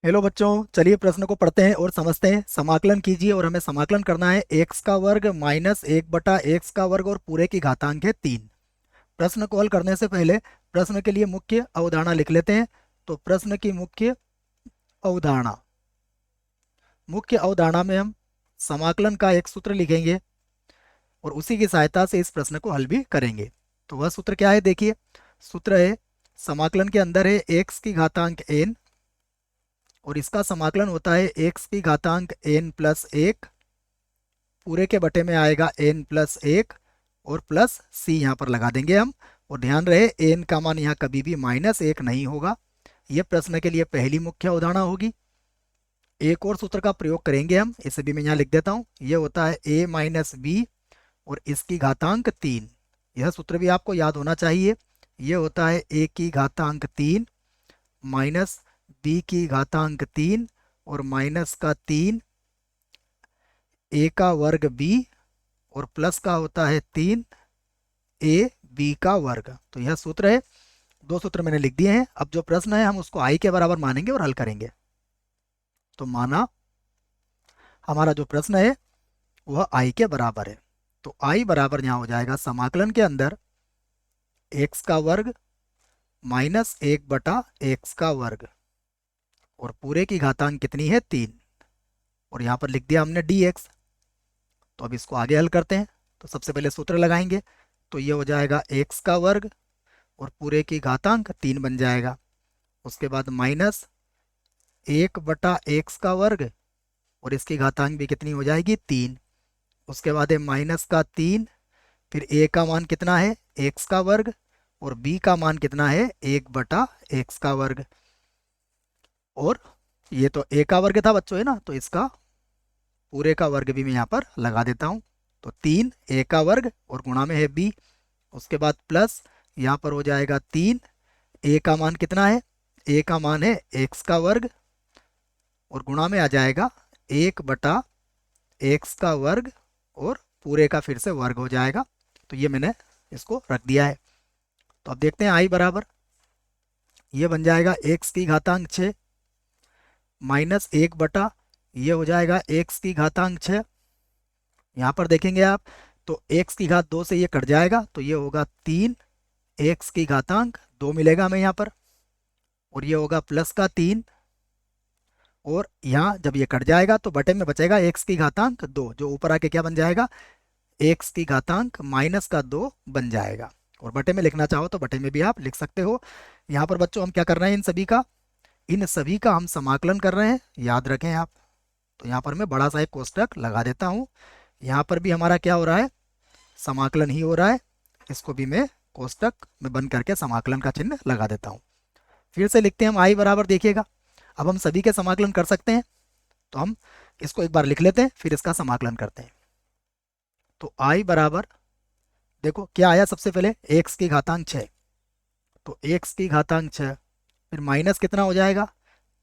Hello बच्चों, चलिए प्रश्न को पढ़ते हैं और समझते हैं। समाकलन कीजिए और हमें समाकलन करना है एक्स का वर्ग माइनस एक बटा एक्स का वर्ग और पूरे की घातांक है 3। प्रश्न को हल करने से पहले प्रश्न के लिए मुख्य अवधारणा लिख लेते हैं। तो प्रश्न की अवधारणा मुख्य अवधारणा में हम समाकलन का एक सूत्र लिखेंगे और उसी की सहायता से इस प्रश्न को हल भी करेंगे। तो वह सूत्र क्या है, देखिए। सूत्र है, समाकलन के अंदर है एक्स की घातांक एन और इसका समाकलन होता है एक्स की घातांक एन प्लस एक, पूरे के बटे में आएगा एन प्लस एक और प्लस सी यहाँ पर लगा देंगे हम। और ध्यान रहे एन का मान यहाँ कभी भी माइनस एक नहीं होगा। यह प्रश्न के लिए पहली मुख्य अवधारणा होगी। एक और सूत्र का प्रयोग करेंगे हम, इसे भी मैं यहाँ लिख देता हूँ। यह होता है ए माइनस बी और इसकी घातांक 3। यह सूत्र भी आपको याद होना चाहिए। यह होता है ए की घातांक 3 माइनस बी की घातांक 3 और माइनस का 3 ए का वर्ग बी और प्लस का होता है 3 ए बी का वर्ग। तो यह सूत्र है। दो सूत्र मैंने लिख दिए हैं। अब जो प्रश्न है हम उसको आई के बराबर मानेंगे और हल करेंगे। तो माना हमारा जो प्रश्न है वह आई के बराबर है। तो आई बराबर यहाँ हो जाएगा समाकलन के अंदर एक्स का वर्ग माइनस एक बटा एक्स का वर्ग और पूरे की घातांक कितनी है 3। और यहाँ पर लिख दिया हमने डी एक्स। तो अब इसको आगे हल करते हैं। तो सबसे पहले सूत्र लगाएंगे। तो ये हो जाएगा एक्स का वर्ग और पूरे की घातांक 3 बन जाएगा। उसके बाद माइनस एक बटा एक्स का वर्ग और इसकी घातांक भी कितनी हो जाएगी 3। उसके बाद है माइनस का 3, फिर ए का मान कितना है एक्स का वर्ग और बी का मान कितना है एक बटा एक्स का वर्ग। और ये तो ए का वर्ग था बच्चों, है ना, तो इसका पूरे का वर्ग भी मैं यहाँ पर लगा देता हूँ। तो 3 ए का वर्ग और गुणा में है बी। उसके बाद प्लस यहाँ पर हो जाएगा 3, ए का मान कितना है, ए का मान है एक्स का वर्ग और गुणा में आ जाएगा एक बटा एक्स का वर्ग और पूरे का फिर से वर्ग हो जाएगा। तो ये मैंने इसको रख दिया है। तो अब देखते हैं आई बराबर ये बन जाएगा एक्स की घातांक 6 माइनस एक बटा ये हो जाएगा एक्स की घातांक 6। यहाँ पर देखेंगे आप तो एक्स की घात 2 से ये कट जाएगा तो ये होगा 3 एक्स की घातांक 2 मिलेगा हमें यहाँ पर। और ये होगा प्लस का 3 और यहाँ जब ये कट जाएगा तो बटे में बचेगा एक्स की घातांक 2, जो ऊपर आके क्या बन जाएगा एक्स की घातांक माइनस का 2 बन जाएगा। और बटे में लिखना चाहो तो बटे में भी आप लिख सकते हो। यहाँ पर बच्चों हम क्या कर रहे हैं, इन सभी का हम समाकलन कर रहे हैं, याद रखें आप। तो यहाँ पर मैं बड़ा सा एक कोष्टक लगा देता हूँ। यहाँ पर भी हमारा क्या हो रहा है, समाकलन ही हो रहा है। इसको भी मैं कोष्टक में बंद करके समाकलन का चिन्ह लगा देता हूँ। फिर से लिखते हैं हम आई बराबर, देखिएगा अब हम सभी के समाकलन कर सकते हैं। तो हम इसको एक बार लिख लेते हैं फिर इसका समाकलन करते हैं। तो आई बराबर देखो क्या आया, सबसे पहले एक्स की घातांक 6। तो एक्स की घातांक 6 फिर माइनस कितना हो जाएगा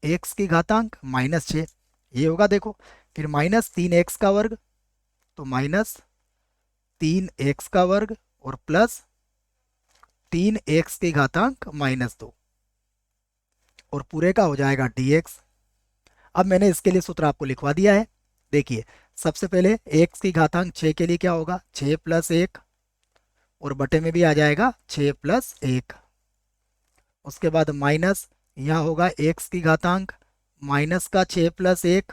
एक्स की घातांक माइनस 6, ये होगा देखो। फिर माइनस 3 एक्स का वर्ग, तो माइनस 3 एक्स का वर्ग और प्लस 3 एक्स की घातांक माइनस 2 और पूरे का हो जाएगा डी एक्स। अब मैंने इसके लिए सूत्र आपको लिखवा दिया है। देखिए सबसे पहले एक्स की घातांक 6 के लिए क्या होगा 6 प्लस 1 और बटे में भी आ जाएगा 6 प्लस 1। उसके बाद माइनस यहाँ होगा एक्स की घातांक माइनस का 6 प्लस 1,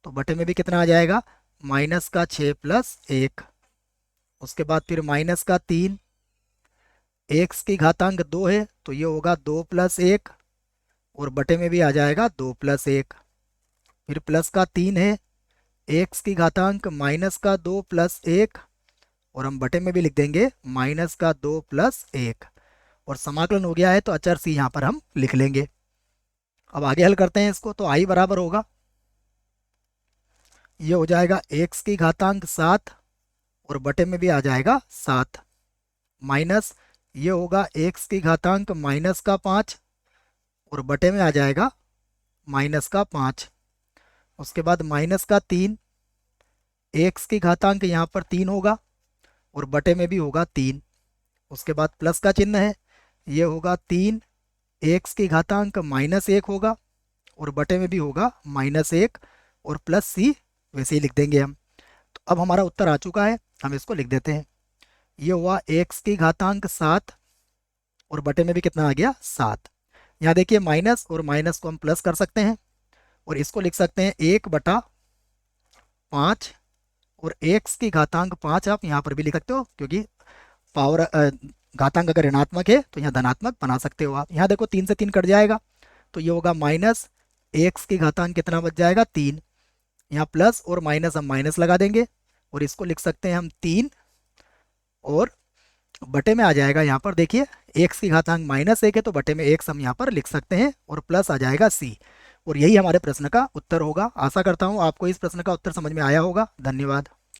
तो बटे में भी कितना आ जाएगा माइनस का 6 प्लस 1। उसके बाद फिर माइनस का 3, एक्स की घातांक 2 है तो ये होगा 2 प्लस 1 और बटे में भी आ जाएगा 2 प्लस 1। फिर प्लस का 3 है एक्स की घातांक माइनस का 2 प्लस 1 और हम बटे में भी लिख देंगे माइनस का 2 प्लस 1। और समाकलन हो गया है तो अचर सी यहाँ पर हम लिख लेंगे। अब आगे हल करते हैं इसको। तो आई बराबर होगा ये हो जाएगा एक्स की घातांक 7 और बटे में भी आ जाएगा 7 माइनस ये होगा एक्स की घातांक माइनस का 5 और बटे में आ जाएगा माइनस का 5। उसके बाद माइनस का 3, एक्स की घातांक यहाँ पर 3 होगा और बटे में भी होगा 3। उसके बाद प्लस का चिन्ह है, ये होगा 3 एक्स की घातांक माइनस 1 होगा और बटे में भी होगा -1 और प्लस सी, वैसे ही लिख देंगे हम। तो अब हमारा उत्तर आ चुका है, हम इसको लिख देते हैं। ये हुआ x की घातांक 7 और बटे में भी कितना आ गया 7। यहाँ देखिए माइनस और माइनस को हम प्लस कर सकते हैं और इसको लिख सकते हैं 1/5 और x की घातांक 5 आप यहाँ पर भी लिख सकते हो, क्योंकि पावर घातांक अगर ऋणात्मक है तो यहाँ धनात्मक बना सकते हो आप। यहाँ देखो 3 से 3 कट जाएगा तो ये होगा माइनस एक्स की घातांक कितना बच जाएगा 3। यहाँ प्लस और माइनस हम माइनस लगा देंगे और इसको लिख सकते हैं हम 3 और बटे में आ जाएगा यहाँ पर देखिए एक्स की घातांक -1 है तो बटे में एक्स हम यहाँ पर लिख सकते हैं और प्लस आ जाएगा सी। और यही हमारे प्रश्न का उत्तर होगा। आशा करता हूँ आपको इस प्रश्न का उत्तर समझ में आया होगा। धन्यवाद।